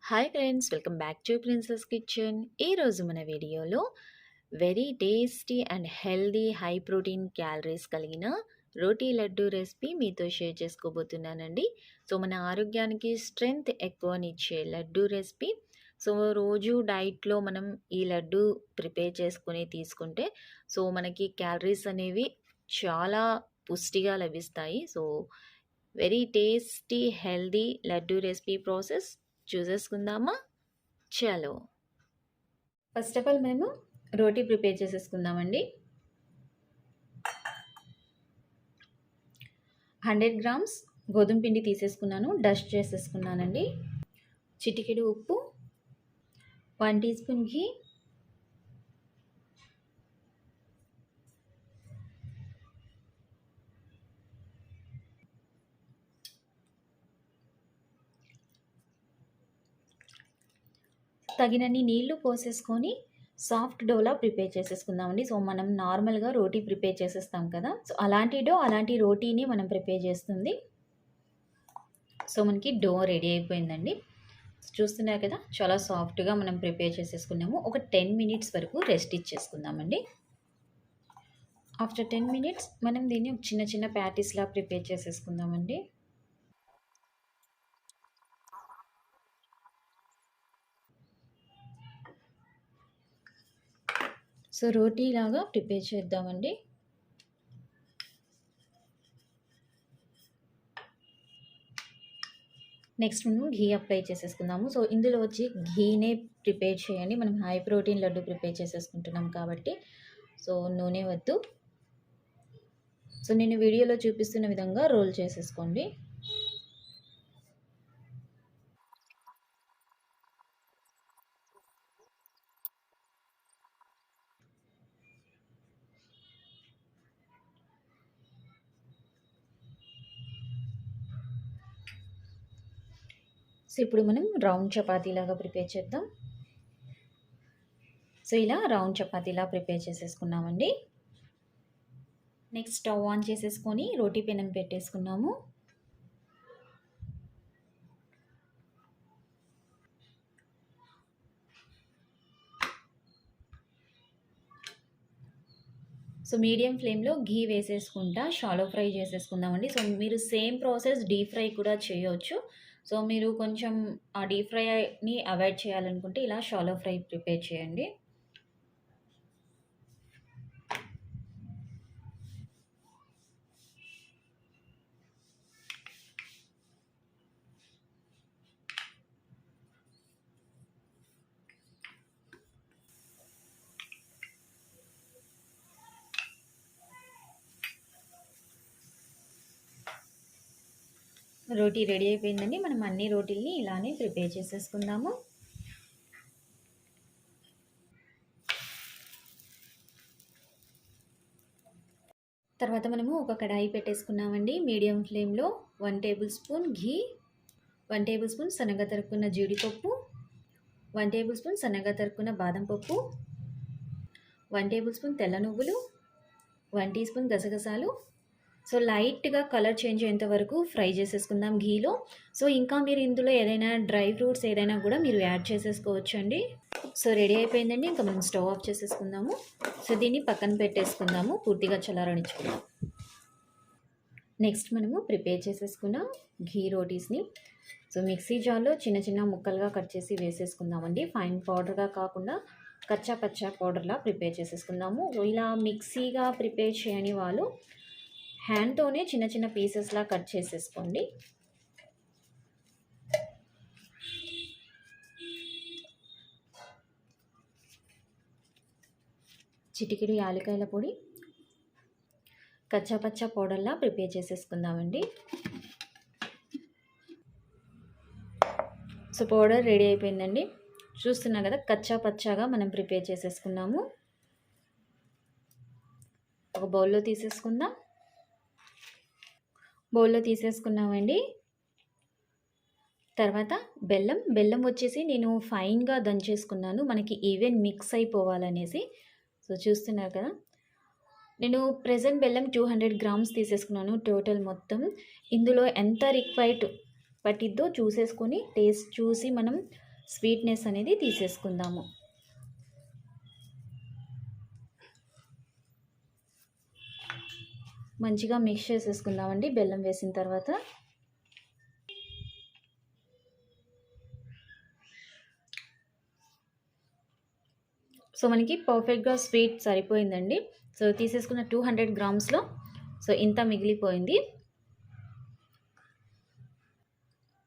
Hi friends, welcome back to princess kitchen. ఈరోజు మన వీడియోలో very tasty and healthy high protein calories కలిగిన రోటీ laddu recipe మీతో షేర్ చేసుకోబోతున్నానండి. సో మన ఆరోగ్యానికి స్ట్రెంగ్త్ ఎక్కువనిచ్చే లడ్డు రెసిపీ. సో రోజు డైట్లో మనం ఈ లడ్డు ప్రిపేర్ చేసుకుని తీసుకుంటే సో మనకి క్యాలరీస్ అనేవి చాలా పుష్టిగా లభిస్తాయి. So very tasty healthy laddu recipe process చూసేసుకుందామా. చలో, ఫస్ట్ ఆఫ్ ఆల్ మేము రోటీ ప్రిపేర్ చేసేసుకుందామండి. 100 గ్రామ్స్ గోధుమ పిండి తీసేసుకున్నాను, డస్ట్ చేసేసుకున్నానండి. చిటికెడు ఉప్పు, 1 టీ స్పూన్ ఘీ, తగినన్ని నీళ్లు పోసేసుకొని సాఫ్ట్ డోలా ప్రిపేర్ చేసేసుకుందామండి. సో మనం నార్మల్గా రోటీ ప్రిపేర్ చేసేస్తాం కదా, సో అలాంటి రోటీని మనం ప్రిపేర్ చేస్తుంది. సో మనకి డో రెడీ అయిపోయిందండి. చూస్తున్నారు కదా, చాలా సాఫ్ట్గా మనం ప్రిపేర్ చేసేసుకున్నాము. ఒక 10 మినిట్స్ వరకు రెస్ట్ ఇచ్చేసుకుందామండి. ఆఫ్టర్ 10 మినిట్స్ మనం దీన్ని చిన్న చిన్న ప్యాటీస్లా ప్రిపేర్ చేసేసుకుందామండి. సో రోటీ లాగా ప్రిపేర్ చేద్దామండి. నెక్స్ట్ మనం ఘీ అప్లై చేసేసుకుందాము. సో ఇందులో వచ్చి ఘీనే ప్రిపేర్ చేయండి, మనం హై ప్రోటీన్ లడ్డు ప్రిపేర్ చేసేసుకుంటున్నాం కాబట్టి సో నూనె వద్దు. సో నేను వీడియోలో చూపిస్తున్న విధంగా రోల్ చేసేసుకోండి. సో ఇప్పుడు మనం రౌండ్ చపాతీలాగా ప్రిపేర్ చేద్దాం. సో ఇలా రౌండ్ చపాతీలా ప్రిపేర్ చేసేసుకున్నామండి. నెక్స్ట్ స్టవ్ ఆన్ చేసేసుకొని రోటీ పెనం పెట్టేసుకున్నాము. సో మీడియం ఫ్లేమ్లో ఘీ వేసేసుకుంటా షాలో ఫ్రై చేసేసుకుందామండి. సో మీరు సేమ్ ప్రాసెస్ డీప్ ఫ్రై కూడా చేయవచ్చు. సో మీరు కొంచెం ఆ డీప్ ఫ్రైని అవాయిడ్ చేయాలనుకుంటే ఇలా షాలో ఫ్రై ప్రిపేర్ చేయండి. రోటీ రెడీ అయిపోయిందండి. మనం అన్ని రోటీల్ని ఇలానే ప్రిపేర్ చేసేసుకుందాము. తర్వాత మనము ఒక కడాయి పెట్టేసుకున్నామండి. మీడియం ఫ్లేమ్లో 1 టేబుల్ స్పూన్ ఘీ, 1 టేబుల్ స్పూన్ సన్నగా తరుక్కున్న జీడిపప్పు, 1 టేబుల్ స్పూన్ సన్నగా తరుక్కున్న బాదం పప్పు, 1 టేబుల్ స్పూన్ తెల్ల నువ్వులు, 1 టీ స్పూన్ గసగసాలు. సో లైట్గా కలర్ చేంజ్ అయ్యేంత వరకు ఫ్రై చేసేసుకుందాం ఘీలో. సో ఇంకా మీరు ఇందులో ఏదైనా డ్రై ఫ్రూట్స్ ఏదైనా కూడా మీరు యాడ్ చేసేసుకోవచ్చు అండి. సో రెడీ అయిపోయిందండి. ఇంకా మనం స్టవ్ ఆఫ్ చేసేసుకుందాము. సో దీన్ని పక్కన పెట్టేసుకుందాము, పూర్తిగా చల్లారనిచ్చుకుందాం. నెక్స్ట్ మనము ప్రిపేర్ చేసేసుకున్న ఘీ రోటీస్ని సో మిక్సీ జార్లో చిన్న చిన్న ముక్కలుగా కట్ చేసి వేసేసుకుందామండి. ఫైన్ పౌడర్గా కాకుండా కచ్చా పచ్చా పౌడర్లా ప్రిపేర్ చేసేసుకుందాము. సో ఇలా మిక్సీగా ప్రిపేర్ చేయని వాళ్ళు హ్యాండ్తోనే చిన్న చిన్న పీసెస్లా కట్ చేసేసుకోండి. చిటికెడు యాలకాయల పొడి, కచ్చాపచ్చా పౌడర్లా ప్రిపేర్ చేసేసుకుందామండి. సో పౌడర్ రెడీ అయిపోయిందండి. చూస్తున్నా కదా, కచ్చా పచ్చాగా మనం ప్రిపేర్ చేసేసుకున్నాము. ఒక బౌల్లో తీసేసుకుందాం. బౌల్లో తీసేసుకున్నామండి. తర్వాత బెల్లం వచ్చేసి నేను ఫైన్గా దంచేసుకున్నాను, మనకి ఈవెన్ మిక్స్ అయిపోవాలనేసి. సో చూస్తున్నారు కదా, నేను ప్రెజెంట్ బెల్లం 200 గ్రామ్స్ తీసేసుకున్నాను టోటల్ మొత్తం. ఇందులో ఎంత రిక్వైర్డ్ పట్టిద్దో చూసేసుకొని టేస్ట్ చూసి మనం స్వీట్నెస్ అనేది తీసేసుకుందాము. మంచిగా మిక్స్ చేసేసుకుందామండి బెల్లం వేసిన తర్వాత. సో మనకి పర్ఫెక్ట్గా స్వీట్ సరిపోయిందండి. సో తీసేసుకున్న 200 గ్రామ్స్లో సో ఇంత మిగిలిపోయింది.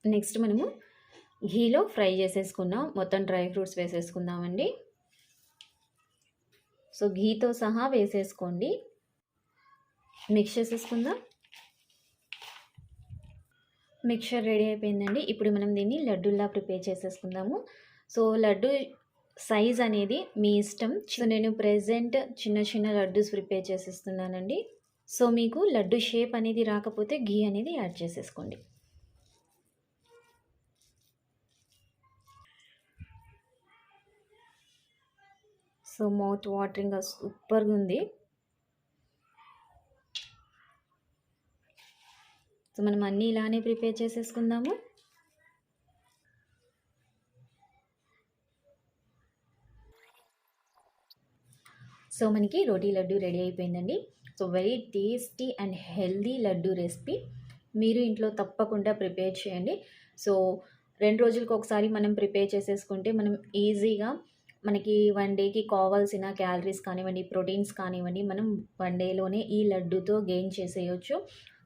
నెక్స్ట్ మనము ఘీలో ఫ్రై చేసేసుకున్నాం, మొత్తం డ్రై ఫ్రూట్స్ వేసేసుకుందామండి. సో ఘీతో సహా వేసేసుకోండి. మిక్స్ చేసేసుకుందాం. మిక్చర్ రెడీ అయిపోయిందండి. ఇప్పుడు మనం దీన్ని లడ్డూలా ప్రిపేర్ చేసేసుకుందాము. సో లడ్డు సైజ్ అనేది మీ ఇష్టం. సో నేను ప్రెజెంట్ చిన్న చిన్న లడ్డూస్ ప్రిపేర్ చేసేస్తున్నానండి. సో మీకు లడ్డు షేప్ అనేది రాకపోతే ఘీ అనేది యాడ్ చేసేసుకోండి. సో మౌత్ వాటరింగ్గా సూపర్గా ఉంది. సో మనం అన్నీ ఇలానే ప్రిపేర్ చేసేసుకుందాము. సో మనకి రోటీ లడ్డు రెడీ అయిపోయిందండి. So very tasty and healthy laddu recipe మీరు ఇంట్లో తప్పకుండా ప్రిపేర్ చేయండి. సో 2 రోజులకు ఒకసారి మనం ప్రిపేర్ చేసేసుకుంటే మనం ఈజీగా మనకి 1 డేకి కావాల్సిన క్యాలరీస్ కానివ్వండి, ప్రోటీన్స్ కానివ్వండి, మనం 1 డేలోనే ఈ లడ్డుతో గెయిన్ చేసేయచ్చు.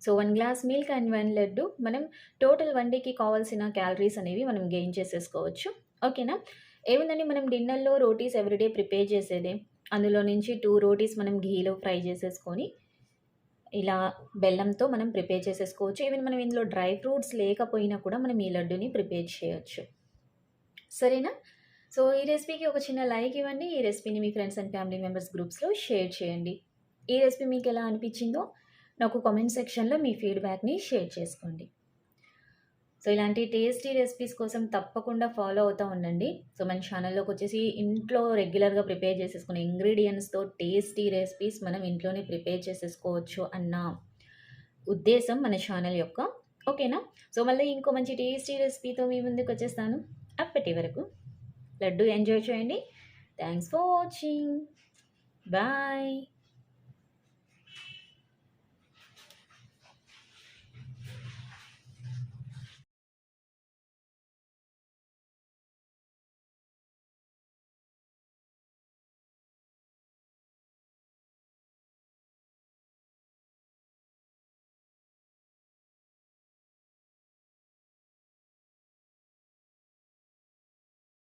So 1 glass milk and 1 laddu మనం టోటల్ 1 డేకి కావాల్సిన క్యాలరీస్ అనేవి మనం గెయిన్ చేసేసుకోవచ్చు. ఓకేనా? ఏముందండి, మనం డిన్నర్లో రోటీస్ ఎవ్రీడే ప్రిపేర్ చేసేదే. అందులో నుంచి 2 రోటీస్ మనం ఘీలో ఫ్రై చేసేసుకొని ఇలా బెల్లంతో మనం ప్రిపేర్ చేసేసుకోవచ్చు. ఈవెన్ మనం ఇందులో డ్రై ఫ్రూట్స్ లేకపోయినా కూడా మనం ఈ లడ్డూని ప్రిపేర్ చేయొచ్చు. సరేనా? సో ఈ రెసిపీకి ఒక చిన్న లైక్ ఇవ్వండి. ఈ రెసిపీని మీ ఫ్రెండ్స్ అండ్ ఫ్యామిలీ మెంబర్స్ గ్రూప్స్లో షేర్ చేయండి. ఈ రెసిపీ మీకు ఎలా అనిపించిందో నాకు కామెంట్ సెక్షన్లో మీ ఫీడ్బ్యాక్ని షేర్ చేసుకోండి. సో ఇలాంటి టేస్టీ రెసిపీస్ కోసం తప్పకుండా ఫాలో అవుతూ ఉండండి. సో మన ఛానల్లోకి వచ్చేసి ఇంట్లో రెగ్యులర్గా ప్రిపేర్ చేసేసుకునే ఇంగ్రీడియంట్స్తో టేస్టీ రెసిపీస్ మనం ఇంట్లోనే ప్రిపేర్ చేసేసుకోవచ్చు అన్న ఉద్దేశం మన ఛానల్ యొక్క. ఓకేనా? సో మళ్ళీ ఇంకో మంచి టేస్టీ రెసిపీతో మీ ముందుకు వచ్చేస్తాను. అప్పటి వరకు లడ్డు ఎంజాయ్ చేయండి. Thanks for watching. బాయ్.